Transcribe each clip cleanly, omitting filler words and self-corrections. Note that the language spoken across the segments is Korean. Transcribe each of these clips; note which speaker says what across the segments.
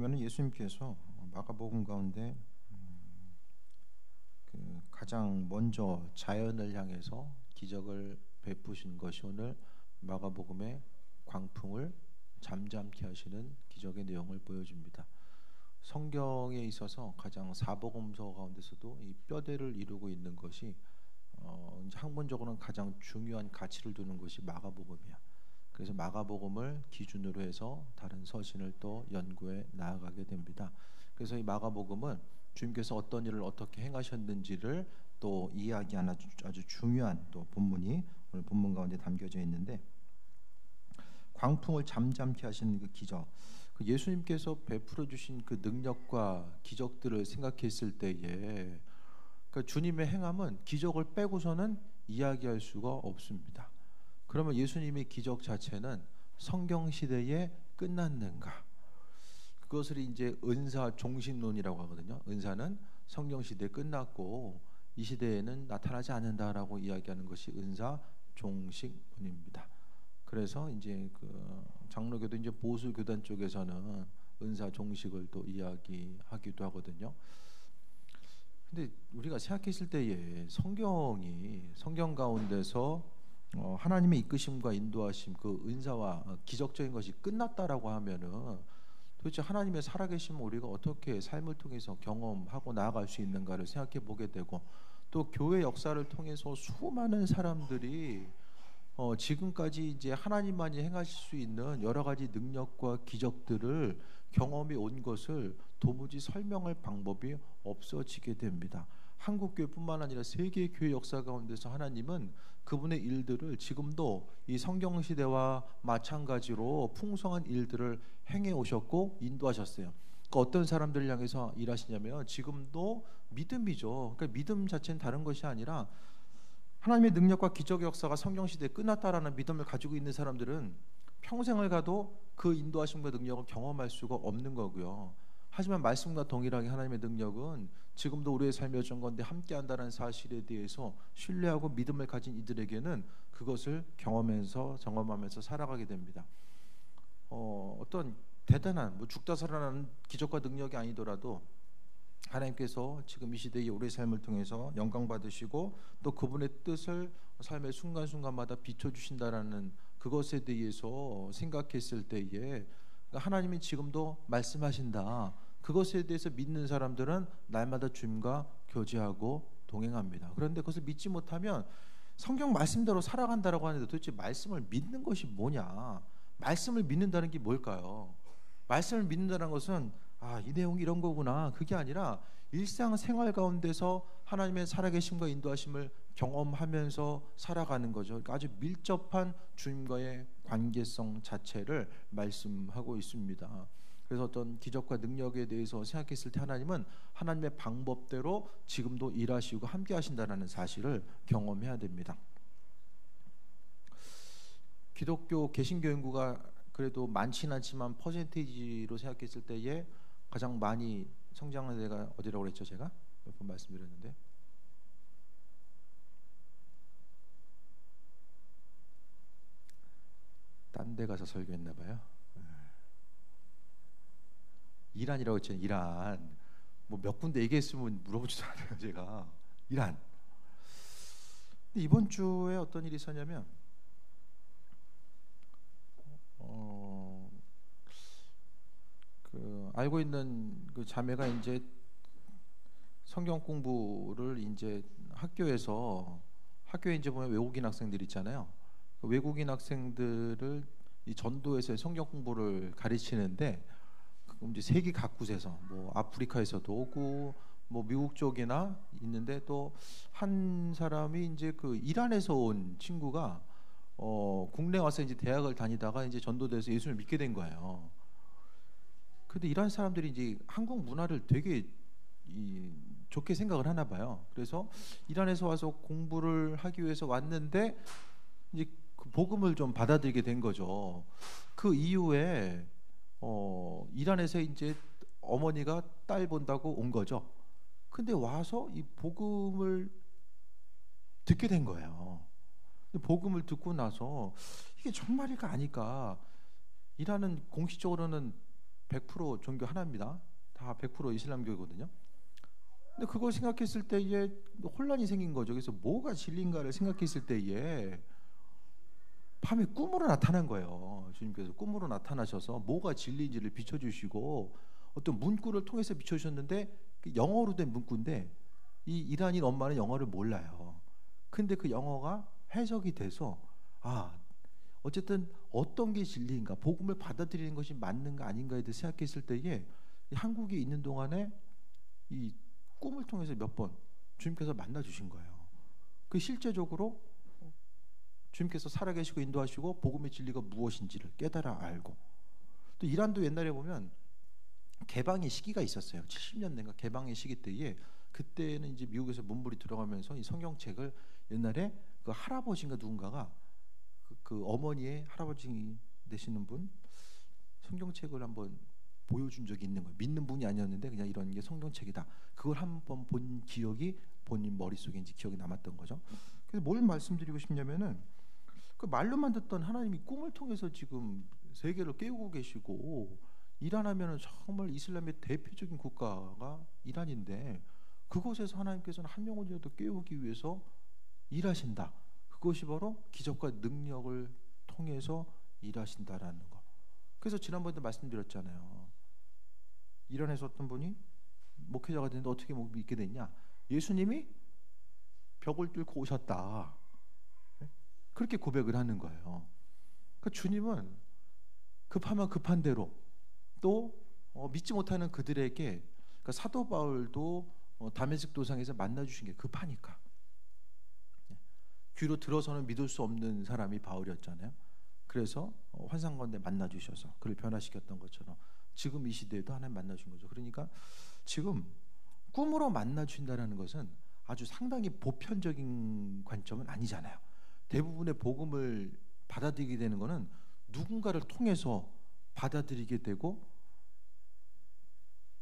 Speaker 1: 보면 예수님께서 마가복음 가운데 가장 먼저 자연을 향해서 기적을 베푸신 것이 오늘 마가복음의 광풍을 잠잠케 하시는 기적의 내용을 보여줍니다. 성경에 있어서 가장 사복음서 가운데서도 이 뼈대를 이루고 있는 것이 학문적으로는 가장 중요한 가치를 두는 것이 마가복음이야. 그래서 마가복음을 기준으로 해서 다른 서신을 또 연구해 나아가게 됩니다. 그래서 이 마가복음은 주님께서 어떤 일을 어떻게 행하셨는지를 또 이야기하는 아주 중요한 또 본문이 오늘 본문 가운데 담겨져 있는데, 광풍을 잠잠케 하시는 그 기적, 그 예수님께서 베풀어 주신 그 능력과 기적들을 생각했을 때에 그러니까 주님의 행함은 기적을 빼고서는 이야기할 수가 없습니다. 그러면 예수님의 기적 자체는 성경 시대에 끝났는가? 그것을 이제 은사 종신론이라고 하거든요. 은사는 성경 시대에 끝났고 이 시대에는 나타나지 않는다라고 이야기하는 것이 은사 종식론입니다. 그래서 이제 그 장로교도 이제 보수 교단 쪽에서는 은사 종식을 또 이야기하기도 하거든요. 근데 우리가 생각했을 때에 성경 가운데서 하나님의 이끄심과 인도하심, 그 은사와 기적적인 것이 끝났다라고 하면은 도대체 하나님의 살아계심을 우리가 어떻게 삶을 통해서 경험하고 나아갈 수 있는가를 생각해 보게 되고, 또 교회 역사를 통해서 수많은 사람들이 지금까지 이제 하나님만이 행하실 수 있는 여러 가지 능력과 기적들을 경험해 온 것을 도무지 설명할 방법이 없어지게 됩니다. 한국교회뿐만 아니라 세계 교회 역사 가운데서 하나님은 그분의 일들을 지금도 이 성경 시대와 마찬가지로 풍성한 일들을 행해 오셨고 인도하셨어요. 그러니까 어떤 사람들을 향해서 일하시냐면 지금도 믿음이죠. 그러니까 믿음 자체는 다른 것이 아니라 하나님의 능력과 기적의 역사가 성경 시대에 끝났다라는 믿음을 가지고 있는 사람들은 평생을 가도 그 인도하심과 능력을 경험할 수가 없는 거고요. 하지만 말씀과 동일하게 하나님의 능력은 지금도 우리의 삶의 여정 가운데 함께한다는 사실에 대해서 신뢰하고 믿음을 가진 이들에게는 그것을 경험하면서 살아가게 됩니다. 어떤 대단한 죽다 살아나는 기적과 능력이 아니더라도 하나님께서 지금 이 시대의 우리의 삶을 통해서 영광 받으시고 또 그분의 뜻을 삶의 순간순간마다 비춰주신다라는 그것에 대해서 생각했을 때에 하나님이 지금도 말씀하신다, 그것에 대해서 믿는 사람들은 날마다 주님과 교제하고 동행합니다. 그런데 그것을 믿지 못하면 성경 말씀대로 살아간다라고 하는데 도대체 말씀을 믿는 것이 뭐냐? 말씀을 믿는다는 게 뭘까요? 말씀을 믿는다는 것은 이 내용이 이런 거구나, 그게 아니라 일상생활 가운데서 하나님의 살아계심과 인도하심을 경험하면서 살아가는 거죠. 그러니까 아주 밀접한 주님과의 관계성 자체를 말씀하고 있습니다. 그래서 어떤 기적과 능력에 대해서 생각했을 때 하나님은 하나님의 방법대로 지금도 일하시고 함께 하신다는 사실을 경험해야 됩니다. 기독교 개신교 인구가 그래도 많지는 않지만 퍼센테이지로 생각했을 때에 가장 많이 성장한 데가 어디라고 그랬죠? 제가 몇 번 말씀드렸는데 딴 데 가서 설교했나 봐요. 이란이라고 했잖아요. 이란 뭐 몇 군데 얘기했으면 물어보지도 않아요. 제가 이란. 근데 이번 주에 어떤 일이 있었냐면 알고 있는 그 자매가 이제 성경 공부를 이제 학교에 이제 보면 외국인 학생들 있잖아요. 그 외국인 학생들을 이 전도에서 성경 공부를 가르치는데 이제 세계 각국에서 뭐 아프리카에서도 오고 뭐 미국 쪽이나 있는데 또 한 사람이 이제 그 이란에서 온 친구가 국내 와서 이제 대학을 다니다가 이제 전도돼서 예수를 믿게 된 거예요. 근데 이란 사람들이 이제 한국 문화를 되게 좋게 생각을 하나 봐요. 그래서 이란에서 와서 공부를 하기 위해서 왔는데 이제 그 복음을 좀 받아들이게 된 거죠. 그 이후에 이란에서 이제 어머니가 딸 본다고 온 거죠. 근데 와서 이 복음을 듣게 된 거예요. 복음을 듣고 나서 이게 정말일까 아닐까? 이란은 공식적으로는 100% 종교 하나입니다. 다 100% 이슬람교거든요. 근데 그걸 생각했을 때에 혼란이 생긴 거죠. 그래서 뭐가 진리인가를 생각했을 때에 밤에 꿈으로 나타난 거예요. 주님께서 꿈으로 나타나셔서 뭐가 진리인지를 비춰주시고 어떤 문구를 통해서 비춰주셨는데 영어로 된 문구인데 이 이란인 엄마는 영어를 몰라요. 근데 그 영어가 해석이 돼서 어쨌든 어떤 게 진리인가, 복음을 받아들이는 것이 맞는가 아닌가에 대해 생각했을 때에 한국에 있는 동안에 이 꿈을 통해서 몇 번 주님께서 만나 주신 거예요. 그 실제적으로 주님께서 살아계시고 인도하시고 복음의 진리가 무엇인지를 깨달아 알고, 또 이란도 옛날에 보면 개방의 시기가 있었어요. 70년대인가 개방의 시기 때에 그때는 이제 미국에서 문물이 들어가면서 이 성경책을 옛날에 그 할아버지인가 누군가가 그 어머니의 할아버지 되시는 분 성경책을 한번 보여준 적이 있는 거예요. 믿는 분이 아니었는데 그냥 이런 게 성경책이다. 그걸 한번 본 기억이 본인 머릿속에 이제 기억이 남았던 거죠. 그래서 뭘 말씀드리고 싶냐면은 그 말로만 듣던 하나님이 꿈을 통해서 지금 세계를 깨우고 계시고, 이란하면은 정말 이슬람의 대표적인 국가가 이란인데 그곳에서 하나님께서는 한 영혼이라도 깨우기 위해서 일하신다. 그것이 바로 기적과 능력을 통해서 일하신다라는 거. 그래서 지난번에도 말씀드렸잖아요. 이란에서 어떤 분이 목회자가 됐는데 어떻게 믿게 됐냐? 예수님이 벽을 뚫고 오셨다. 그렇게 고백을 하는 거예요. 그러니까 주님은 급하면 급한 대로, 또 믿지 못하는 그들에게, 그러니까 사도 바울도 다메섹 도상에서 만나 주신 게 급하니까. 귀로 들어서는 믿을 수 없는 사람이 바울이었잖아요. 그래서 환상 가운데 만나 주셔서 그를 변화시켰던 것처럼 지금 이 시대에도 하나님 만나 주신 거죠. 그러니까 지금 꿈으로 만나 주신다라는 것은 아주 상당히 보편적인 관점은 아니잖아요. 대부분의 복음을 받아들이게 되는 것은 누군가를 통해서 받아들이게 되고,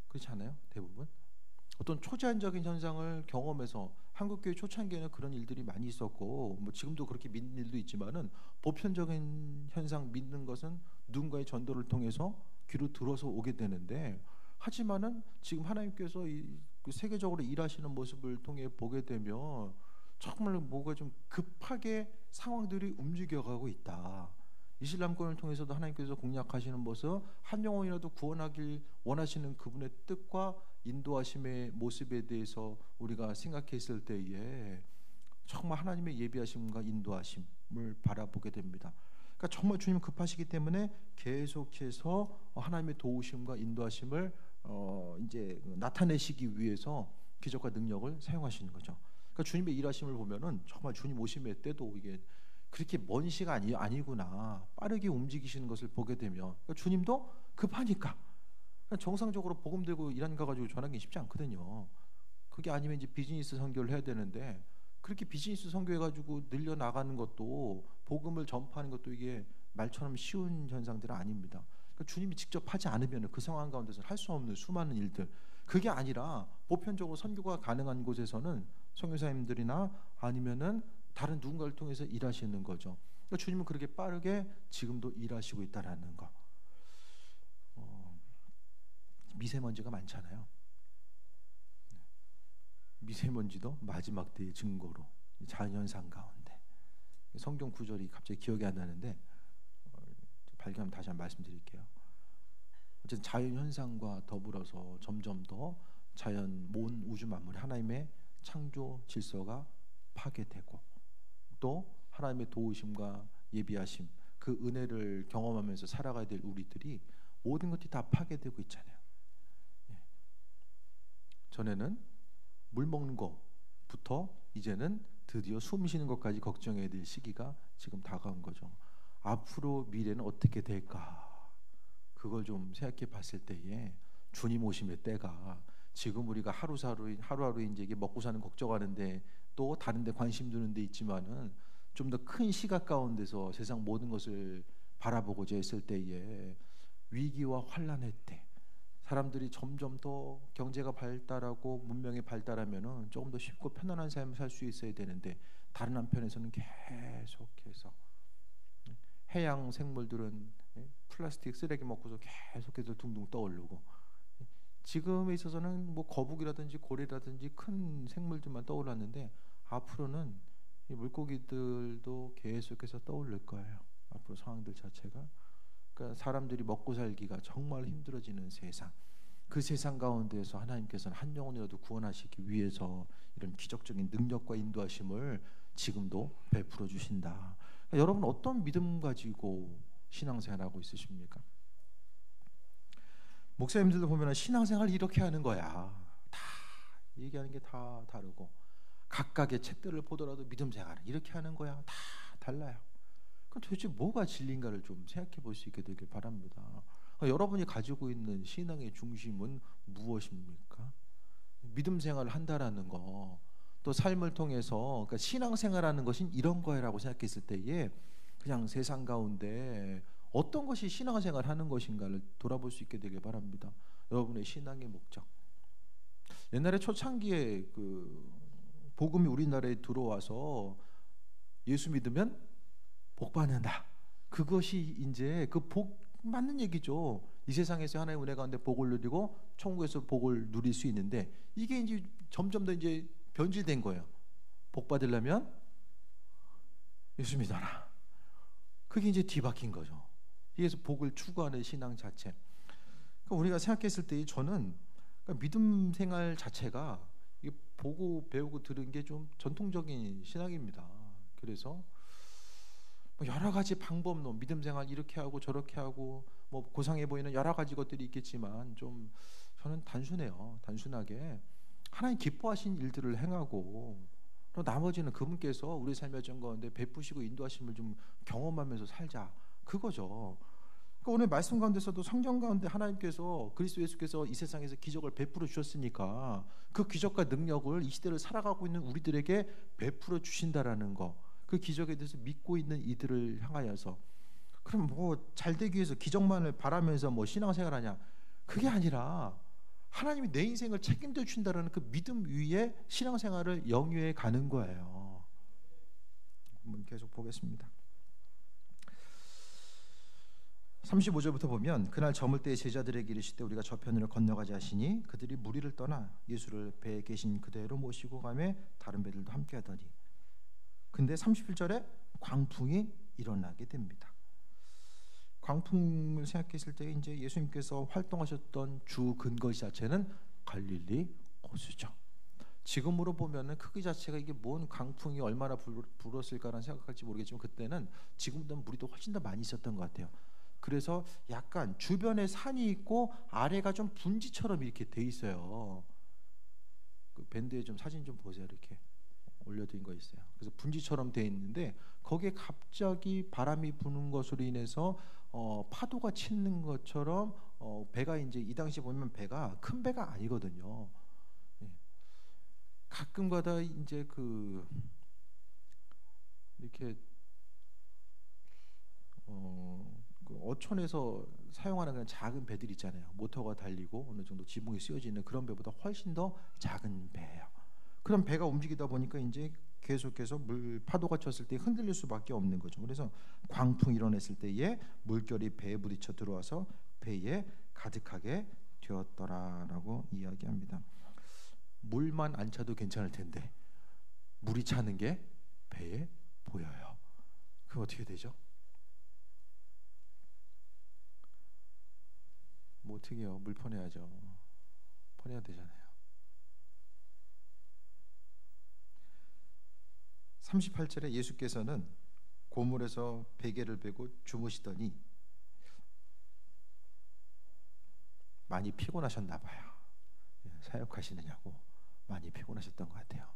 Speaker 1: 그렇지 않아요? 대부분 어떤 초자연적인 현상을 경험해서, 한국교회 초창기에는 그런 일들이 많이 있었고 뭐 지금도 그렇게 믿는 일도 있지만은 보편적인 현상 믿는 것은 누군가의 전도를 통해서 귀로 들어서 오게 되는데, 하지만은 지금 하나님께서 그 세계적으로 일하시는 모습을 통해 보게 되면 정말 뭐가 좀 급하게 상황들이 움직여가고 있다. 이슬람권을 통해서도 하나님께서 공략하시는 모습, 한 영혼이라도 구원하길 원하시는 그분의 뜻과 인도하심의 모습에 대해서 우리가 생각했을 때에 정말 하나님의 예비하심과 인도하심을 바라보게 됩니다. 그러니까 정말 주님 급하시기 때문에 계속해서 하나님의 도우심과 인도하심을 이제 나타내시기 위해서 기적과 능력을 사용하시는 거죠. 그러니까 주님의 일하심을 보면은 정말 주님 오심의 때도 이게 그렇게 먼 시가 아니구나, 빠르게 움직이시는 것을 보게 되면, 그러니까 주님도 급하니까 정상적으로 복음 들고 이란 가가지고 전하기 쉽지 않거든요. 그게 아니면 이제 비즈니스 선교를 해야 되는데, 그렇게 비즈니스 선교해가지고 늘려 나가는 것도, 복음을 전파하는 것도 이게 말처럼 쉬운 현상들은 아닙니다. 그러니까 주님이 직접 하지 않으면 그 상황 가운데서 할 수 없는 수많은 일들, 그게 아니라 보편적으로 선교가 가능한 곳에서는 선교사님들이나 아니면은 다른 누군가를 통해서 일하시는 거죠. 그러니까 주님은 그렇게 빠르게 지금도 일하시고 있다라는 거. 미세먼지가 많잖아요. 미세먼지도 마지막 때의 증거로, 자연현상 가운데. 성경 구절이 갑자기 기억이 안 나는데 발견하면 다시 한번 말씀드릴게요. 어쨌든 자연현상과 더불어서 점점 더 자연, 온 우주 만물의 하나님의 창조 질서가 파괴되고, 또 하나님의 도우심과 예비하심, 그 은혜를 경험하면서 살아가야 될 우리들이 모든 것이 다 파괴되고 있잖아요. 전에는 물 먹는 것부터 이제는 드디어 숨 쉬는 것까지 걱정해야 될 시기가 지금 다가온 거죠. 앞으로 미래는 어떻게 될까? 그걸 좀 생각해 봤을 때에 주님 오심의 때가, 지금 우리가 하루하루 이제 이게 먹고 사는 걱정하는데 또 다른 데 관심 두는 데 있지만은 좀 더 큰 시각 가운데서 세상 모든 것을 바라보고자 했을 때에 위기와 환란의 때, 사람들이 점점 더 경제가 발달하고 문명이 발달하면은 조금 더 쉽고 편안한 삶을 살 수 있어야 되는데, 다른 한편에서는 계속해서 해양 생물들은 플라스틱 쓰레기 먹고서 계속해서 둥둥 떠오르고, 지금에 있어서는 뭐 거북이라든지 고래라든지 큰 생물들만 떠올랐는데 앞으로는 이 물고기들도 계속해서 떠오를 거예요. 앞으로 상황들 자체가. 그러니까 사람들이 먹고 살기가 정말 힘들어지는 세상. 그 세상 가운데에서 하나님께서는 한 영혼이라도 구원하시기 위해서 이런 기적적인 능력과 인도하심을 지금도 베풀어 주신다. 그러니까 여러분 어떤 믿음 가지고 신앙생활하고 있으십니까? 목사님들도 보면 신앙생활 이렇게 하는 거야. 다 얘기하는 게 다 다르고, 각각의 책들을 보더라도 믿음 생활은 이렇게 하는 거야. 다 달라요. 그럼 도대체 뭐가 진리인가를 좀 생각해 볼 수 있게 되길 바랍니다. 여러분이 가지고 있는 신앙의 중심은 무엇입니까? 믿음 생활을 한다라는 거, 또 삶을 통해서, 그러니까 신앙생활하는 것은 이런 거라고 생각했을 때에 그냥 세상 가운데 어떤 것이 신앙생활 하는 것인가를 돌아볼 수 있게 되길 바랍니다. 여러분의 신앙의 목적. 옛날에 초창기에 그 복음이 우리나라에 들어와서 예수 믿으면 복 받는다. 그것이 이제 그 복 맞는 얘기죠. 이 세상에서 하나님의 은혜 가운데 복을 누리고 천국에서 복을 누릴 수 있는데, 이게 이제 점점 더 이제 변질된 거예요. 복 받으려면 예수 믿어라. 그게 이제 뒤바뀐 거죠. 그래서 복을 추구하는 신앙 자체. 그러니까 우리가 생각했을 때 저는 그러니까 믿음 생활 자체가 이게 보고 배우고 들은 게 좀 전통적인 신앙입니다. 그래서 여러 가지 방법론, 믿음 생활 이렇게 하고 저렇게 하고 뭐 고상해 보이는 여러 가지 것들이 있겠지만 좀 저는 단순해요. 단순하게 하나님 기뻐하신 일들을 행하고, 또 나머지는 그분께서 우리 삶의 전 가운데 베푸시고 인도하심을 좀 경험하면서 살자, 그거죠. 그러니까 오늘 말씀 가운데서도 성경 가운데 하나님께서 그리스도 예수께서 이 세상에서 기적을 베풀어 주셨으니까 그 기적과 능력을 이 시대를 살아가고 있는 우리들에게 베풀어 주신다라는 거, 그 기적에 대해서 믿고 있는 이들을 향하여서, 그럼 뭐 잘되기 위해서 기적만을 바라면서 뭐 신앙생활하냐, 그게 아니라 하나님이 내 인생을 책임져 주신다라는 그 믿음 위에 신앙생활을 영위해 가는 거예요. 한번 계속 보겠습니다. 35절부터 보면, 그날 저물 때에 제자들에게 이르시되 우리가 저편으로 건너가자 하시니 그들이 무리를 떠나 예수를 배에 계신 그대로 모시고 가매 다른 배들도 함께 하더니, 근데 31절에 광풍이 일어나게 됩니다. 광풍을 생각했을 때 이제 예수님께서 활동하셨던 주 근거지 자체는 갈릴리 호수죠. 지금으로 보면은 크기 자체가 이게 뭔 광풍이 얼마나 불었을까라는 생각할지 모르겠지만, 그때는 지금보다 물이 더 훨씬 더 많이 있었던 것 같아요. 그래서 약간 주변에 산이 있고 아래가 좀 분지처럼 이렇게 돼 있어요. 그 밴드에 좀 사진 좀 보세요. 이렇게 올려드린 거 있어요. 그래서 분지처럼 돼 있는데 거기에 갑자기 바람이 부는 것으로 인해서 파도가 치는 것처럼 배가 이제 이 당시 보면 배가 큰 배가 아니거든요. 예. 가끔가다 이제 그 이렇게 그 어촌에서 사용하는 그런 작은 배들 있잖아요. 모터가 달리고 어느 정도 지붕이 쓰여지는 그런 배보다 훨씬 더 작은 배예요. 그런 배가 움직이다 보니까 이제 계속해서 물 파도가 쳤을 때 흔들릴 수밖에 없는 거죠. 그래서 광풍이 일어났을 때에 물결이 배에 부딪혀 들어와서 배에 가득하게 되었더라라고 이야기합니다. 물만 안 차도 괜찮을 텐데 물이 차는 게 배에 보여요. 그럼 어떻게 되죠? 뭐 어떻게 해요? 물 퍼내야죠. 퍼내야 되잖아요. 38절에 예수께서는 고물에서 베개를 베고 주무시더니 많이 피곤하셨나 봐요. 사역하시느냐고 많이 피곤하셨던 것 같아요.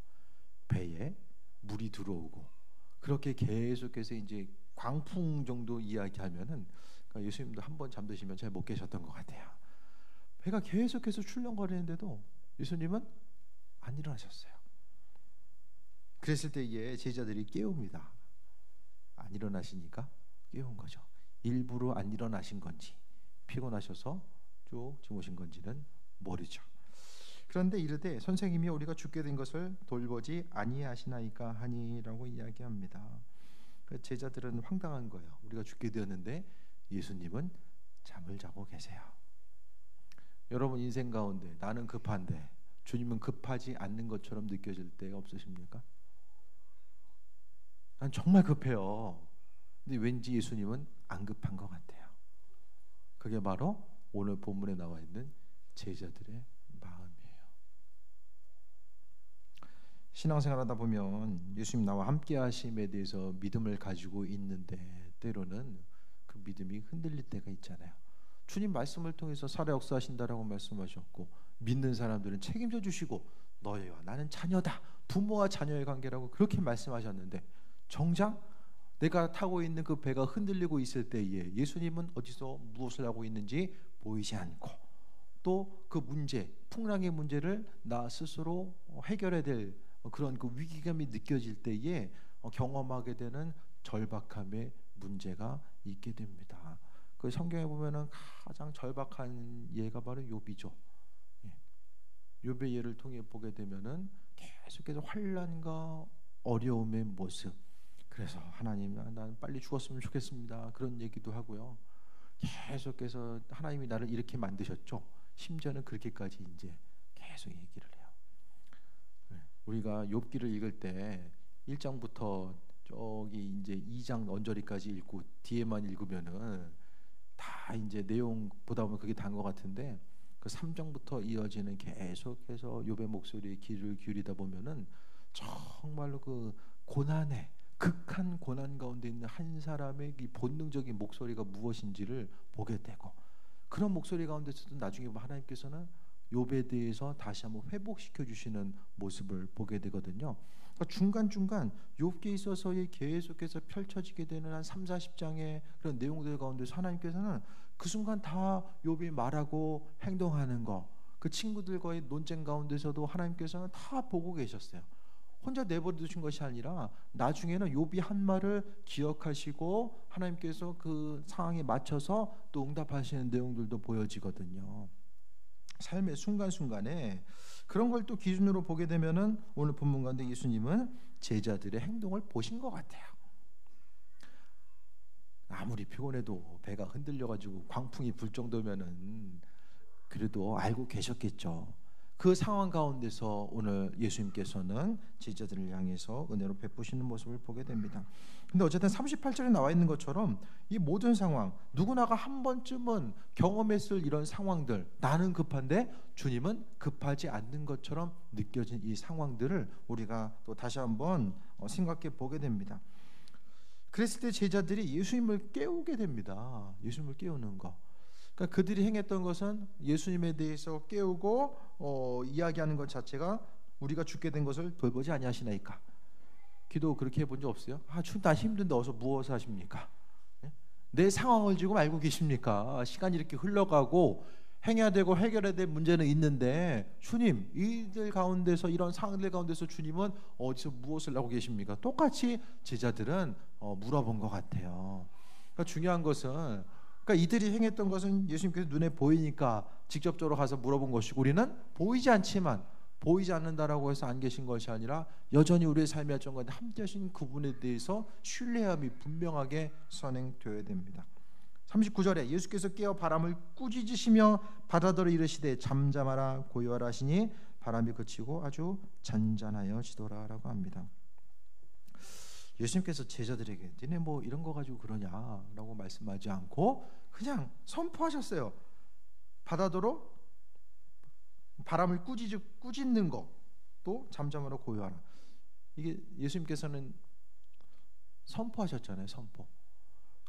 Speaker 1: 배에 물이 들어오고 그렇게 계속해서 이제 광풍 정도 이야기하면은 그러니까 예수님도 한번 잠드시면 잘 못 계셨던 것 같아요. 배가 계속해서 출렁거리는데도 예수님은 안 일어나셨어요. 그랬을 때에 제자들이 깨웁니다. 안 일어나시니까 깨운 거죠. 일부러 안 일어나신 건지 피곤하셔서 쭉 주무신 건지는 모르죠. 그런데 이르되 선생님이 우리가 죽게 된 것을 돌보지 아니하시나이까 하니라고 이야기합니다. 그 제자들은 황당한 거예요. 우리가 죽게 되었는데 예수님은 잠을 자고 계세요. 여러분 인생 가운데 나는 급한데 주님은 급하지 않는 것처럼 느껴질 때가 없으십니까? 난 정말 급해요. 근데 왠지 예수님은 안 급한 것 같아요. 그게 바로 오늘 본문에 나와 있는 제자들의 마음이에요. 신앙생활하다 보면 예수님 나와 함께 하심에 대해서 믿음을 가지고 있는데 때로는 그 믿음이 흔들릴 때가 있잖아요. 주님 말씀을 통해서 살아 역사하신다라고 말씀하셨고 믿는 사람들은 책임져 주시고 너희와 나는 자녀다, 부모와 자녀의 관계라고 그렇게 말씀하셨는데 정작 내가 타고 있는 그 배가 흔들리고 있을 때에 예수님은 어디서 무엇을 하고 있는지 보이지 않고 또 그 문제, 풍랑의 문제를 나 스스로 해결해야 될 그런 그 위기감이 느껴질 때에 경험하게 되는 절박함의 문제가 있게 됩니다. 그 성경에 보면은 가장 절박한 예가 바로 욥이죠. 욥의 예를 통해 보게 되면은 계속해서 환난과 어려움의 모습. 그래서 하나님, 나는 빨리 죽었으면 좋겠습니다. 그런 얘기도 하고요. 계속해서 하나님이 나를 이렇게 만드셨죠. 심지어는 그렇게까지 이제 계속 얘기를 해요. 우리가 욥기를 읽을 때 1장부터 저기 이제 2장 언저리까지 읽고 뒤에만 읽으면은 다 이제 내용 보다 보면 그게 다인 것 같은데 그 3장부터 이어지는 계속해서 욥의 목소리에 귀를 기울이다 보면은 정말로 그 고난에 극한 고난 가운데 있는 한 사람의 이 본능적인 목소리가 무엇인지를 보게 되고 그런 목소리 가운데서도 나중에 하나님께서는 욥에 대해서 다시 한번 회복시켜 주시는 모습을 보게 되거든요. 그러니까 중간중간 욥기에 있어서의 계속해서 펼쳐지게 되는 한 3, 40장의 그런 내용들 가운데서 하나님께서는 그 순간 다 욥이 말하고 행동하는 거, 그 친구들과의 논쟁 가운데서도 하나님께서는 다 보고 계셨어요. 혼자 내버려 두신 것이 아니라 나중에는 욥이 한 말을 기억하시고 하나님께서 그 상황에 맞춰서 또 응답하시는 내용들도 보여지거든요. 삶의 순간순간에 그런 걸 또 기준으로 보게 되면은 오늘 본문 가운데 예수님은 제자들의 행동을 보신 것 같아요. 아무리 피곤해도 배가 흔들려가지고 광풍이 불 정도면은 그래도 알고 계셨겠죠. 그 상황 가운데서 오늘 예수님께서는 제자들을 향해서 은혜로 베푸시는 모습을 보게 됩니다. 근데 어쨌든 38절에 나와 있는 것처럼 이 모든 상황 누구나가 한 번쯤은 경험했을 이런 상황들, 나는 급한데 주님은 급하지 않는 것처럼 느껴진 이 상황들을 우리가 또 다시 한번 생각해 보게 됩니다. 그랬을 때 제자들이 예수님을 깨우게 됩니다. 예수님을 깨우는 거. 그러니까 그들이 행했던 것은 예수님에 대해서 깨우고 이야기하는 것 자체가 우리가 죽게 된 것을 돌보지 아니하시나이까. 기도 그렇게 해본 적 없어요? 주님 나 힘든데 어서 무엇을 하십니까? 내 상황을 지금 알고 계십니까? 시간이 이렇게 흘러가고 행해야 되고 해결해야 될 문제는 있는데 주님 이들 가운데서 이런 상황들 가운데서 주님은 어디서 무엇을 하고 계십니까? 똑같이 제자들은 물어본 것 같아요. 그러니까 중요한 것은 그러니까 이들이 행했던 것은 예수님께서 눈에 보이니까 직접적으로 가서 물어본 것이고 우리는 보이지 않지만 보이지 않는다라고 해서 안 계신 것이 아니라 여전히 우리의 삶의 활동 가운데 함께 하신 그분에 대해서 신뢰함이 분명하게 선행되어야 됩니다. 39절에 예수께서 깨어 바람을 꾸짖으시며 바다더러 이르시되 잠잠하라 고요하라 하시니 바람이 그치고 아주 잔잔하여지더라라고 합니다. 예수님께서 제자들에게 너네 뭐 이런 거 가지고 그러냐라고 말씀하지 않고 그냥 선포하셨어요. 바다더러 바람을 꾸짖는 거 또 잠잠하라 고요하라. 이게 예수님께서는 선포하셨잖아요. 선포.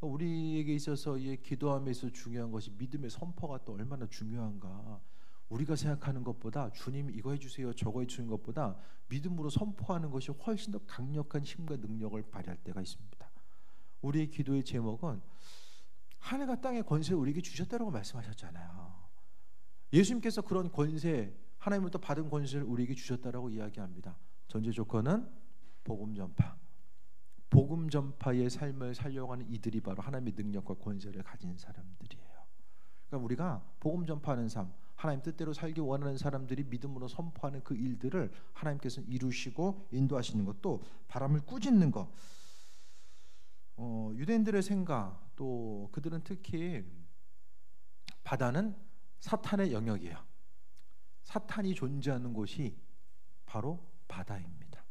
Speaker 1: 우리에게 있어서 이 기도함에 있어서 중요한 것이 믿음의 선포가 또 얼마나 중요한가. 우리가 생각하는 것보다 주님 이거 해주세요 저거 해주는 것보다 믿음으로 선포하는 것이 훨씬 더 강력한 힘과 능력을 발휘할 때가 있습니다. 우리의 기도의 제목은 하늘과 땅의 권세를 우리에게 주셨다고 말씀하셨잖아요. 예수님께서 그런 권세 하나님으로부터 받은 권세를 우리에게 주셨다라고 이야기합니다. 전제 조건은 복음 전파. 복음 전파의 삶을 살려가는 이들이 바로 하나님의 능력과 권세를 가진 사람들이에요. 그러니까 우리가 복음 전파하는 삶, 하나님 뜻대로 살기 원하는 사람들이 믿음으로 선포하는 그 일들을 하나님께서 이루시고 인도하시는 것도 바람을 꾸짖는 것. 유대인들의 생각, 또 그들은 특히 바다는 사탄의 영역이에요. 사탄이 존재하는 곳이 바로 바다입니다.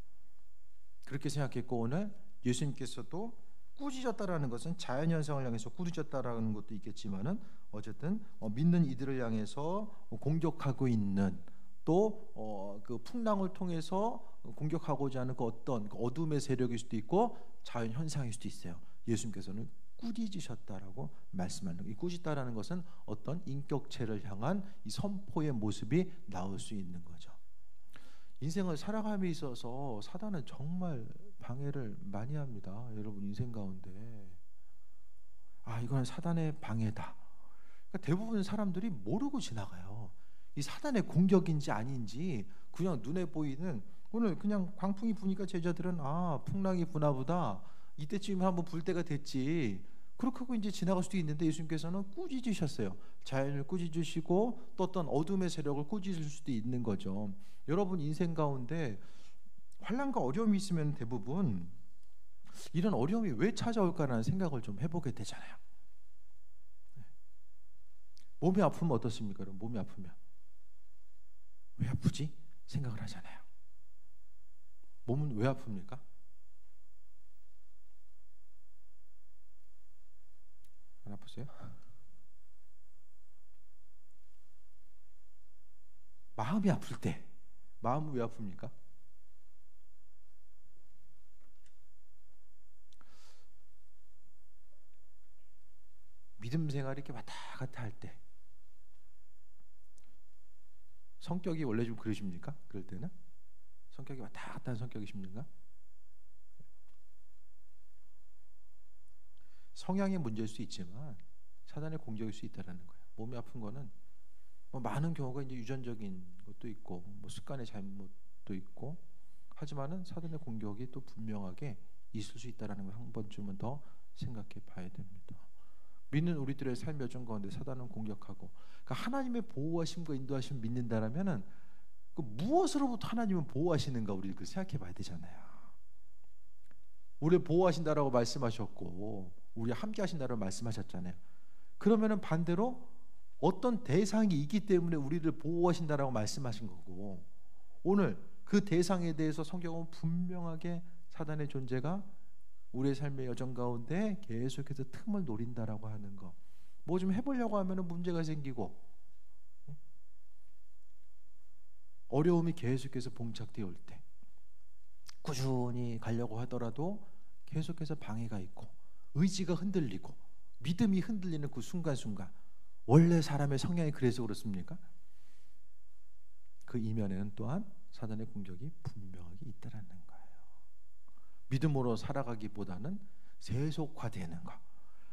Speaker 1: 그렇게 생각했고 오늘 예수님께서도 꾸짖었다라는 것은 자연현상을 향해서 꾸짖었다라는 것도 있겠지만은 어쨌든 믿는 이들을 향해서 공격하고 있는 또 그 풍랑을 통해서 공격하고자 하는 그 어떤 그 어둠의 세력일 수도 있고 자연현상일 수도 있어요. 예수님께서는 꾸짖으셨다라고 말씀하는 거예요. 이 꾸짖다라는 것은 어떤 인격체를 향한 이 선포의 모습이 나올 수 있는 거죠. 인생을 살아감에 있어서 사단은 정말 방해를 많이 합니다. 여러분 인생 가운데 이거는 사단의 방해다. 그러니까 대부분 사람들이 모르고 지나가요. 이 사단의 공격인지 아닌지 그냥 눈에 보이는 오늘 그냥 광풍이 부니까 제자들은 풍랑이 부나 보다. 이때쯤이면 한번 불 때가 됐지. 그렇게 하고 이제 지나갈 수도 있는데 예수님께서는 꾸짖으셨어요. 자연을 꾸짖으시고 또 어떤 어둠의 세력을 꾸짖을 수도 있는 거죠. 여러분 인생 가운데 환난과 어려움이 있으면 대부분 이런 어려움이 왜 찾아올까라는 생각을 좀 해보게 되잖아요. 몸이 아프면 어떻습니까? 여러분 몸이 아프면 왜 아프지? 생각을 하잖아요. 몸은 왜 아픕니까? 안 아프세요? 마음이 아플 때 마음은 왜 아픕니까? 믿음 생활이 이렇게 왔다 갔다 할 때 성격이 원래 좀 그러십니까? 그럴 때는 성격이 왔다 갔다 하는 성격이십니까? 성향의 문제일 수 있지만 사단의 공격일 수 있다라는 거예요. 몸이 아픈 거는 많은 경우가 이제 유전적인 것도 있고 습관의 잘못도 있고 하지만은 사단의 공격이 또 분명하게 있을 수 있다라는 걸 한 번쯤은 더 생각해 봐야 됩니다. 믿는 우리들의 삶의 여정 가운데 사단은 공격하고 그러니까 하나님의 보호하심과 인도하심을 믿는다라면은 그 무엇으로부터 하나님은 보호하시는가 우리 그 생각해 봐야 되잖아요. 우리를 보호하신다라고 말씀하셨고 우리 함께 하신다라고 말씀하셨잖아요. 그러면은 반대로 어떤 대상이 있기 때문에 우리를 보호하신다라고 말씀하신 거고 오늘 그 대상에 대해서 성경은 분명하게 사단의 존재가 우리의 삶의 여정 가운데 계속해서 틈을 노린다라고 하는 거. 뭐 좀 해보려고 하면은 문제가 생기고 어려움이 계속해서 봉착되어 올 때 꾸준히 가려고 하더라도 계속해서 방해가 있고 의지가 흔들리고 믿음이 흔들리는 그 순간순간 원래 사람의 성향이 그래서 그렇습니까? 그 이면에는 또한 사단의 공격이 분명하게 있다라는 거예요. 믿음으로 살아가기보다는 세속화되는 것,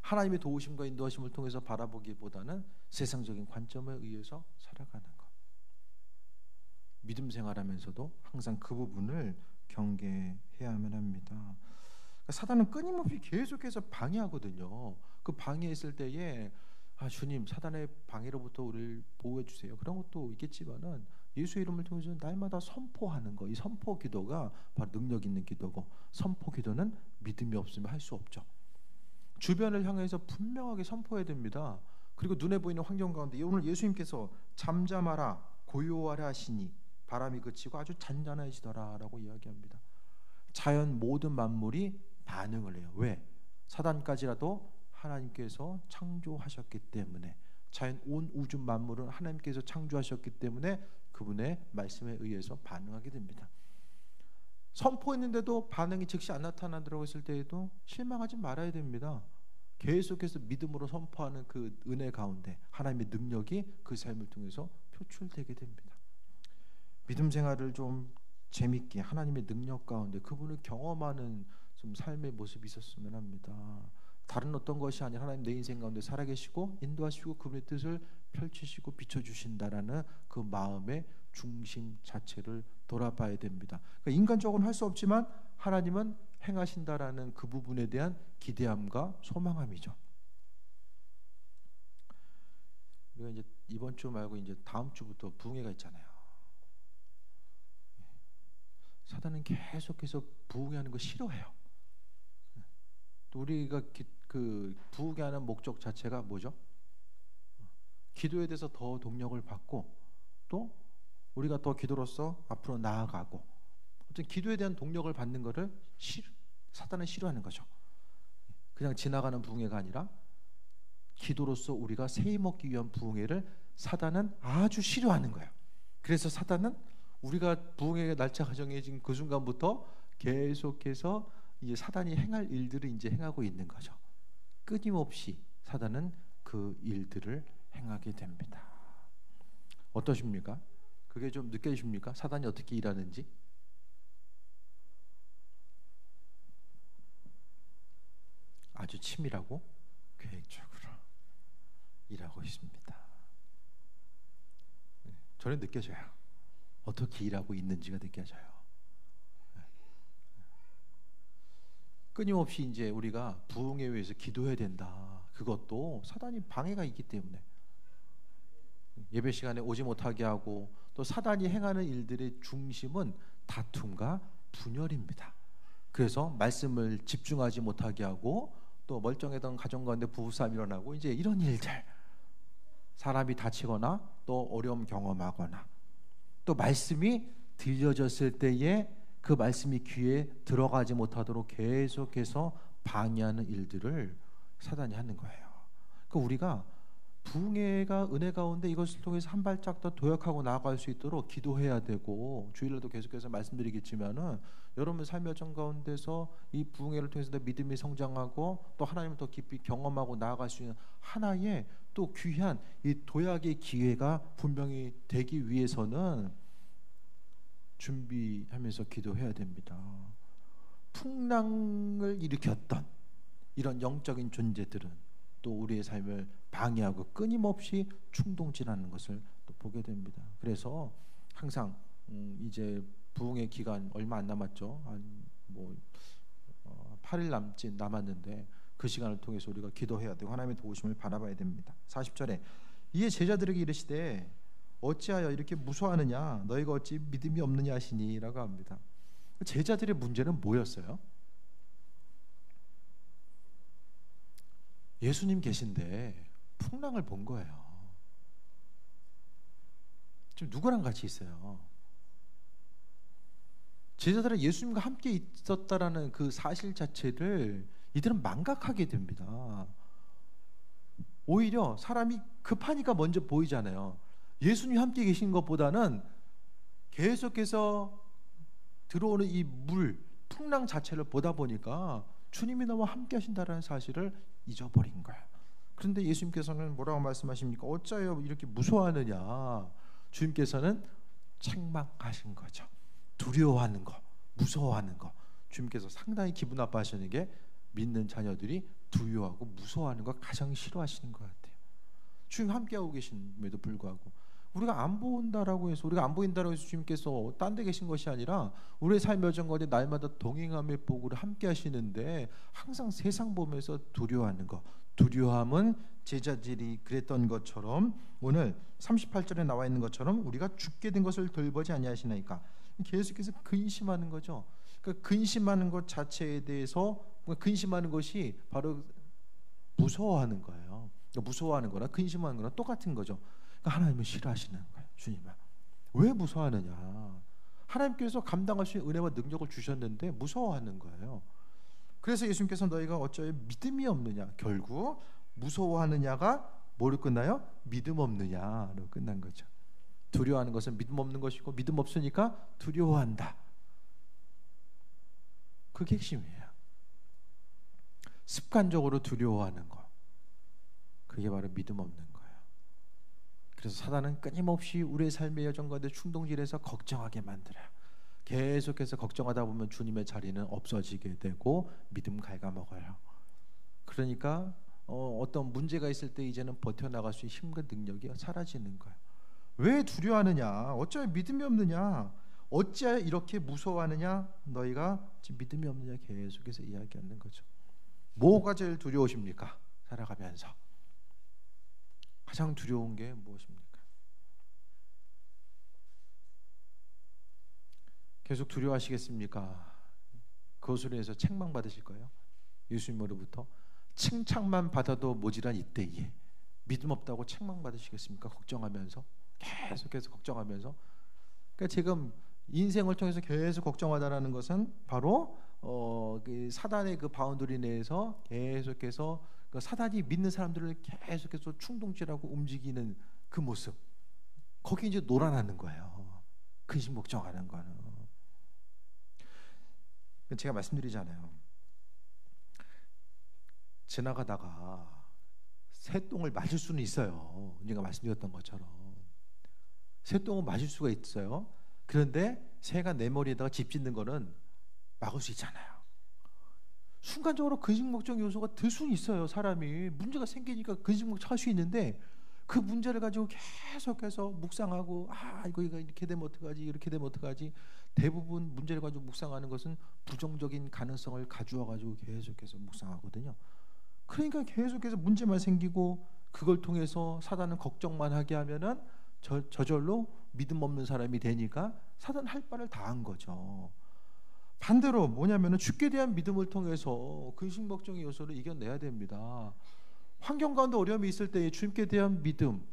Speaker 1: 하나님의 도우심과 인도하심을 통해서 바라보기보다는 세상적인 관점에 의해서 살아가는 것. 믿음 생활하면서도 항상 그 부분을 경계해야만 합니다. 그러니까 사단은 끊임없이 계속해서 방해하거든요. 그 방해했을 때에 주님 사단의 방해로부터 우리를 보호해 주세요. 그런 것도 있겠지만은 예수의 이름을 통해서 날마다 선포하는 거, 이 선포 기도가 바로 능력 있는 기도고 선포 기도는 믿음이 없으면 할 수 없죠. 주변을 향해서 분명하게 선포해야 됩니다. 그리고 눈에 보이는 환경 가운데 오늘 예수님께서 잠잠하라 고요하라 하시니 바람이 그치고 아주 잔잔해지더라라고 이야기합니다. 자연 모든 만물이 반응을 해요. 왜? 사단까지라도 하나님께서 창조하셨기 때문에 자연 온 우주 만물은 하나님께서 창조하셨기 때문에 그분의 말씀에 의해서 반응하게 됩니다. 선포했는데도 반응이 즉시 안 나타나더라고 했을 때에도 실망하지 말아야 됩니다. 계속해서 믿음으로 선포하는 그 은혜 가운데 하나님의 능력이 그 삶을 통해서 표출되게 됩니다. 믿음 생활을 좀 재밌게 하나님의 능력 가운데 그분을 경험하는 좀 삶의 모습이 있었으면 합니다. 다른 어떤 것이 아니라 하나님 내 인생 가운데 살아계시고 인도하시고 그분의 뜻을 펼치시고 비춰주신다라는 그 마음의 중심 자체를 돌아봐야 됩니다. 그러니까 인간적으로는 할 수 없지만 하나님은 행하신다라는 그 부분에 대한 기대함과 소망함이죠. 우리가 이제 이번 주 말고 이제 다음 주부터 부흥회가 있잖아요. 사단은 계속해서 부흥회하는 거 싫어해요. 또 우리가 그 부흥하는 목적 자체가 뭐죠? 기도에 대해서 더 동력을 받고 또 우리가 더 기도로서 앞으로 나아가고 어떤 기도에 대한 동력을 받는 것을 사단은 싫어하는 거죠. 그냥 지나가는 부흥회가 아니라 기도로서 우리가 세임 먹기 위한 부흥회를 사단은 아주 싫어하는 거예요. 그래서 사단은 우리가 부흥회가 날짜가 정해진 그 순간부터 계속해서 이제 사단이 행할 일들을 이제 행하고 있는 거죠. 끊임없이 사단은 그 일들을 행하게 됩니다. 어떠십니까? 그게 좀 느껴지십니까? 사단이 어떻게 일하는지? 아주 치밀하고 계획적으로 일하고 있습니다. 저는 느껴져요. 어떻게 일하고 있는지가 느껴져요. 끊임없이 이제 우리가 부흥에 위해서 기도해야 된다. 그것도 사단이 방해가 있기 때문에 예배 시간에 오지 못하게 하고 또 사단이 행하는 일들의 중심은 다툼과 분열입니다. 그래서 말씀을 집중하지 못하게 하고 또 멀쩡했던 가정 가운데 부부싸움이 일어나고 이제 이런 일들, 사람이 다치거나 또 어려움 경험하거나 또 말씀이 들려졌을 때에 그 말씀이 귀에 들어가지 못하도록 계속해서 방해하는 일들을 사단이 하는 거예요. 그러니까 우리가 부흥회가 은혜 가운데 이것을 통해서 한 발짝 더 도약하고 나아갈 수 있도록 기도해야 되고, 주일날도 계속해서 말씀드리겠지만은 여러분 삶의 여정 가운데서 이 부흥회를 통해서 내 믿음이 성장하고 또 하나님을 더 깊이 경험하고 나아갈 수 있는 하나의 또 귀한 이 도약의 기회가 분명히 되기 위해서는 준비하면서 기도해야 됩니다. 풍랑을 일으켰던 이런 영적인 존재들은 또 우리의 삶을 방해하고 끊임없이 충동질하는 것을 또 보게 됩니다. 그래서 항상 이제 부흥의 기간 얼마 안 남았죠. 한 8일 남았는데 그 시간을 통해서 우리가 기도해야 되고 하나님의 도우심을 바라봐야 됩니다. 40절에 이에 제자들에게 이르시되 어찌하여 이렇게 무서워하느냐, 너희가 어찌 믿음이 없느냐 하시니라고 합니다. 제자들의 문제는 뭐였어요? 예수님 계신데 풍랑을 본 거예요. 지금 누구랑 같이 있어요? 제자들은 예수님과 함께 있었다라는 그 사실 자체를 이들은 망각하게 됩니다. 오히려 사람이 급하니까 먼저 보이잖아요. 예수님이 함께 계신 것보다는 계속해서 들어오는 이 풍랑 자체를 보다 보니까 주님이 나와 함께 하신다는 사실을 잊어버린 거예요. 그런데 예수님께서는 뭐라고 말씀하십니까? 어찌하여 이렇게 무서워하느냐? 주님께서는 책망하신 거죠. 두려워하는 거, 무서워하는 거. 주님께서 상당히 기분 나빠하시는 게 믿는 자녀들이 두려워하고 무서워하는 거 가장 싫어하시는 것 같아요. 주님 함께하고 계심에도 불구하고 우리가 안 보인다라고 해서 주님께서 딴 데 계신 것이 아니라 우리의 삶의 여정 가운데 날마다 동행함의 복으로 함께 하시는데 항상 세상 보면서 두려워하는 것. 두려움은 제자들이 그랬던 것처럼 오늘 38절에 나와 있는 것처럼 우리가 죽게 된 것을 돌보지 아니하시나이까. 계속해서 근심하는 거죠. 그러니까 근심하는 것 자체에 대해서 근심하는 것이 바로 무서워하는 거예요. 그러니까 무서워하는 거나 근심하는 거나 똑같은 거죠. 그러니까 하나님은 싫어하시는 거예요. 주님은 왜 무서워하느냐? 하나님께서 감당할 수 있는 은혜와 능력을 주셨는데 무서워하는 거예요. 그래서 예수님께서 너희가 어찌하여 믿음이 없느냐? 결국 무서워하느냐가 뭐로 끝나요? 믿음 없느냐로 끝난 거죠. 두려워하는 것은 믿음 없는 것이고 믿음 없으니까 두려워한다. 그게 핵심이에요. 습관적으로 두려워하는 것. 그게 바로 믿음 없는 거예요. 그래서 사단은 끊임없이 우리의 삶의 여정 가운데 충동질해서 걱정하게 만들어요. 계속해서 걱정하다 보면 주님의 자리는 없어지게 되고 믿음 갉아먹어요. 그러니까 어떤 문제가 있을 때 이제는 버텨나갈 수 있는 힘과 능력이 사라지는 거예요. 왜 두려워하느냐? 어찌하여 믿음이 없느냐? 어찌하여 이렇게 무서워하느냐? 너희가 지금 믿음이 없느냐? 계속해서 이야기하는 거죠. 뭐가 제일 두려우십니까? 살아가면서 가장 두려운 게 무엇입니까? 계속 두려워하시겠습니까? 그것으로 해서 책망받으실 거예요? 예수님으로부터 칭찬만 받아도 모자란 이때에 믿음 없다고 책망받으시겠습니까? 걱정하면서 계속해서 걱정하면서. 그러니까 지금 인생을 통해서 계속 걱정하다라는 것은 바로 그 사단의 그 바운더리 내에서 계속해서 그 사단이 믿는 사람들을 계속해서 충동질하고 움직이는 그 모습, 거기 이제 놀아나는 거예요. 근심 걱정하는 거는. 제가 말씀드리잖아요. 지나가다가 새똥을 맞을 수는 있어요. 제가 말씀드렸던 것처럼 새똥은 맞을 수가 있어요. 그런데 새가 내 머리에다가 집 짓는 거는 막을 수 있잖아요. 순간적으로 근심 걱정 요소가 들 수는 있어요. 사람이 문제가 생기니까 근심 걱정할 수 있는데 그 문제를 가지고 계속해서 묵상하고 이거 이렇게 되면 어떡하지, 이렇게 되면 어떡하지. 대부분 문제를 가지고 묵상하는 것은 부정적인 가능성을 가져와 가지고 계속해서 묵상하거든요. 그러니까 계속해서 문제만 생기고 그걸 통해서 사단은 걱정만 하게 하면은 저절로 믿음 없는 사람이 되니까 사단 할 바를 다 한 거죠. 반대로 뭐냐면은 주께 대한 믿음을 통해서 근심 걱정의 요소를 이겨내야 됩니다. 환경 가운데 어려움이 있을 때 주님께 대한 믿음,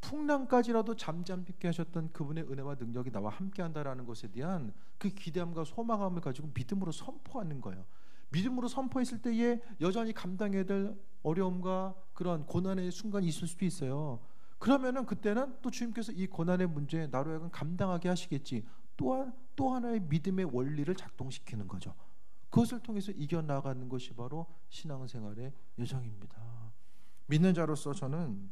Speaker 1: 풍랑까지라도 잠잠케 하셨던 그분의 은혜와 능력이 나와 함께한다라는 것에 대한 그 기대함과 소망함을 가지고 믿음으로 선포하는 거예요. 믿음으로 선포했을 때에 여전히 감당해야 될 어려움과 그런 고난의 순간이 있을 수도 있어요. 그러면은 그때는 또 주님께서 이 고난의 문제 나로 하여금 감당하게 하시겠지. 또 하나의 믿음의 원리를 작동시키는 거죠. 그것을 통해서 이겨나가는 것이 바로 신앙생활의 여정입니다. 믿는 자로서 저는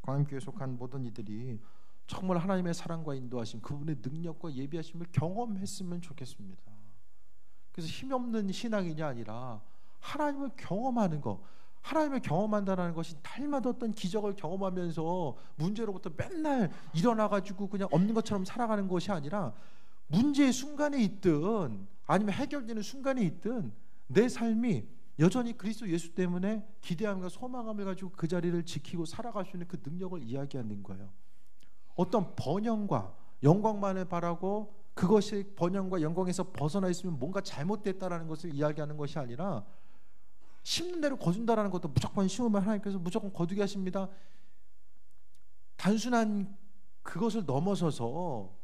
Speaker 1: 광림교회에 속한 모든 이들이 정말 하나님의 사랑과 인도하심, 그분의 능력과 예비하심을 경험했으면 좋겠습니다. 그래서 힘없는 신앙이냐 아니라 하나님을 경험하는 것, 하나님을 경험한다는 것이 날마다 어떤 기적을 경험하면서 문제로부터 맨날 일어나가지고 그냥 없는 것처럼 살아가는 것이 아니라 문제의 순간에 있든 아니면 해결되는 순간에 있든 내 삶이 여전히 그리스도 예수 때문에 기대함과 소망함을 가지고 그 자리를 지키고 살아갈 수 있는 그 능력을 이야기하는 거예요. 어떤 번영과 영광만을 바라고 그것이 번영과 영광에서 벗어나 있으면 뭔가 잘못됐다라는 것을 이야기하는 것이 아니라 심는 대로 거둔다라는 것도 무조건 심으면 하나님께서 무조건 거두게 하십니다. 단순한 그것을 넘어서서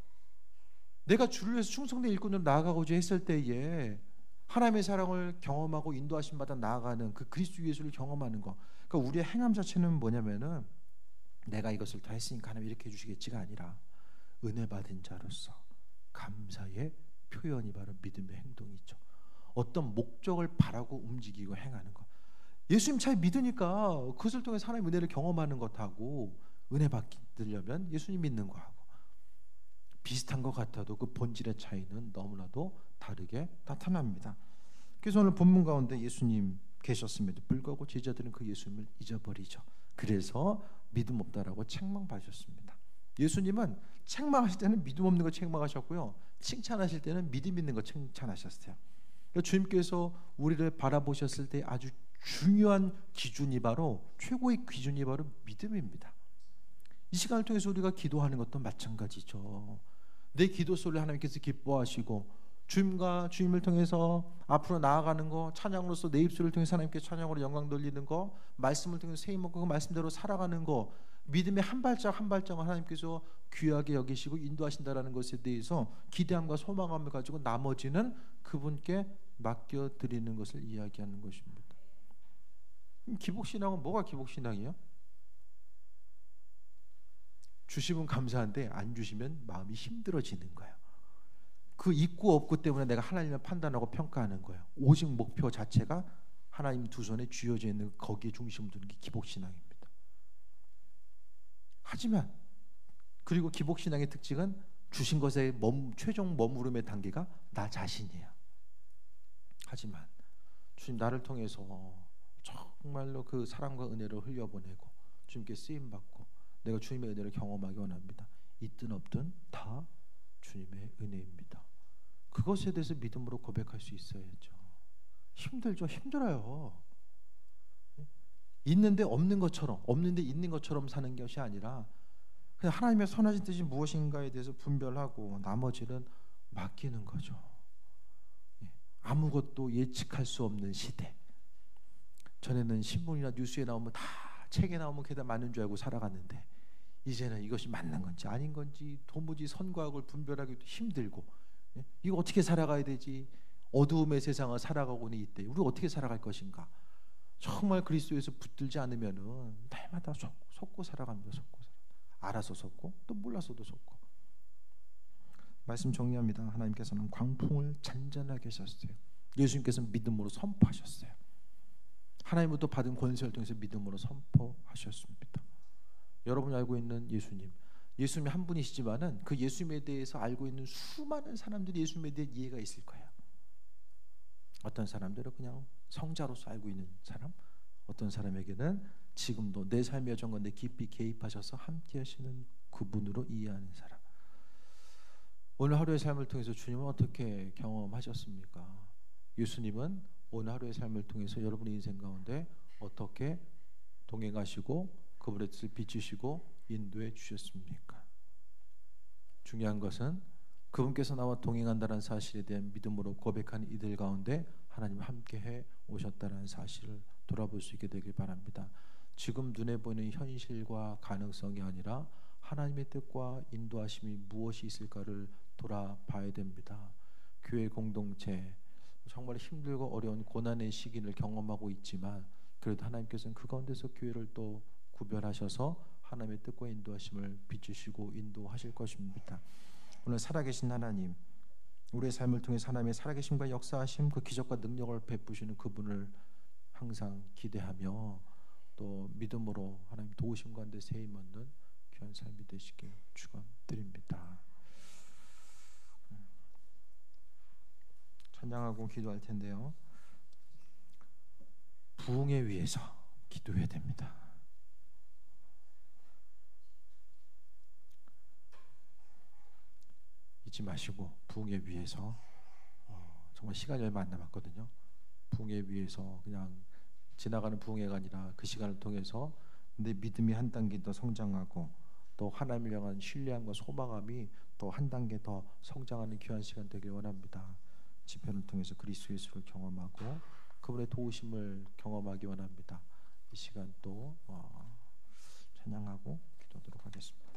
Speaker 1: 내가 주를 위해서 충성된 일꾼으로 나아가고자 했을 때에 하나님의 사랑을 경험하고 인도하심 받아 나아가는 그 그리스도 예수를 경험하는 것. 그러니까 우리의 행함 자체는 뭐냐면은 내가 이것을 다 했으니까 하나님 이렇게 해주시겠지가 아니라 은혜 받은 자로서 감사의 표현이 바로 믿음의 행동이죠. 어떤 목적을 바라고 움직이고 행하는 것. 예수님 잘 믿으니까 그것을 통해 하나님의 은혜를 경험하는 것하고 은혜 받으려면 예수님 믿는 거하고 비슷한 것 같아도 그 본질의 차이는 너무나도 다르게 나타납니다. 그래서 오늘 본문 가운데 예수님 계셨음에도 불구하고 제자들은 그 예수님을 잊어버리죠. 그래서 믿음 없다라고 책망받으셨습니다. 예수님은 책망하실 때는 믿음 없는 거 책망하셨고요, 칭찬하실 때는 믿음 있는 거 칭찬하셨어요. 그러니까 주님께서 우리를 바라보셨을 때 아주 중요한 기준이 바로 최고의 기준이 바로 믿음입니다. 이 시간을 통해서 우리가 기도하는 것도 마찬가지죠. 내 기도 소리를 하나님께서 기뻐하시고 주님과 주님을 통해서 앞으로 나아가는 거, 찬양으로서 내 입술을 통해서 하나님께 찬양으로 영광 돌리는 거, 말씀을 통해서 새 힘 얻고 그 말씀대로 살아가는 거, 믿음의 한 발짝 한 발짝을 하나님께서 귀하게 여기시고 인도하신다라는 것에 대해서 기대함과 소망함을 가지고 나머지는 그분께 맡겨드리는 것을 이야기하는 것입니다. 기복신앙은 뭐가 기복신앙이에요? 주시면 감사한데 안 주시면 마음이 힘들어지는 거예요. 그 있고 없고 때문에 내가 하나님을 판단하고 평가하는 거예요. 오직 목표 자체가 하나님 두 손에 쥐어져 있는 거기에 중심을 두는 게 기복신앙입니다. 하지만 그리고 기복신앙의 특징은 주신 것의 최종 머무름의 단계가 나 자신이에요. 하지만 주님 나를 통해서 정말로 그 사랑과 은혜를 흘려보내고 주님께 쓰임받고 내가 주님의 은혜를 경험하기 원합니다. 있든 없든 다 주님의 은혜입니다. 그것에 대해서 믿음으로 고백할 수 있어야죠. 힘들죠. 힘들어요. 있는데 없는 것처럼, 없는데 있는 것처럼 사는 것이 아니라 그냥 하나님의 선하신 뜻이 무엇인가에 대해서 분별하고 나머지는 맡기는 거죠. 아무것도 예측할 수 없는 시대. 전에는 신문이나 뉴스에 나오면 다 책에 나오면 그게 다 맞는 줄 알고 살아갔는데 이제는 이것이 맞는 건지 아닌 건지 도무지 선과 악을 분별하기도 힘들고 이거 어떻게 살아가야 되지? 어두움의 세상을 살아가고 있는 이때 우리 어떻게 살아갈 것인가? 정말 그리스도에서 붙들지 않으면은 날마다 속고 살아갑니다. 속고 살아. 알아서 속고 또 몰라서도 속고. 말씀 정리합니다. 하나님께서는 광풍을 잔잔하게 하셨어요. 예수님께서는 믿음으로 선포하셨어요. 하나님부터 받은 권세를 통해서 믿음으로 선포하셨습니다. 여러분이 알고 있는 예수님, 예수님이 한 분이시지만은 그 예수님에 대해서 알고 있는 수많은 사람들이 예수님에 대한 이해가 있을 거예요. 어떤 사람들은 그냥 성자로서 알고 있는 사람, 어떤 사람에게는 지금도 내 삶의 여정 가운데 깊이 개입하셔서 함께 하시는 그분으로 이해하는 사람. 오늘 하루의 삶을 통해서 주님은 어떻게 경험하셨습니까? 예수님은 오늘 하루의 삶을 통해서 여러분의 인생 가운데 어떻게 동행하시고 그분의 뜻을 비추시고 인도해 주셨습니까? 중요한 것은 그분께서 나와 동행한다는 사실에 대한 믿음으로 고백한 이들 가운데 하나님 함께해 오셨다는 사실을 돌아볼 수 있게 되길 바랍니다. 지금 눈에 보이는 현실과 가능성이 아니라 하나님의 뜻과 인도하심이 무엇이 있을까를 돌아봐야 됩니다. 교회 공동체 정말 힘들고 어려운 고난의 시기를 경험하고 있지만 그래도 하나님께서는 그 가운데서 교회를 또 구별하셔서 하나님의 뜻과 인도하심을 비추시고 인도하실 것입니다. 오늘 살아계신 하나님, 우리의 삶을 통해서 하나님의 살아계심과 역사하심, 그 기적과 능력을 베푸시는 그분을 항상 기대하며 또 믿음으로 하나님 도우심 가운데 새 힘 얻는 귀한 삶이 되시길 축원드립니다. 찬양하고 기도할 텐데요. 부흥에 위해서 기도해야 됩니다. 잊지 마시고 부흥에 위해서 정말 시간이 얼마 안 남았거든요. 부흥에 위해서 그냥 지나가는 부흥회가 아니라 그 시간을 통해서 내 믿음이 한 단계 더 성장하고 또 하나님을 향한 신뢰함과 소망함이 또 한 단계 더 성장하는 귀한 시간 되길 원합니다. 집회를 통해서 그리스도 예수를 경험하고 그분의 도우심을 경험하기 원합니다. 이 시간 또 찬양하고 기도하도록 하겠습니다.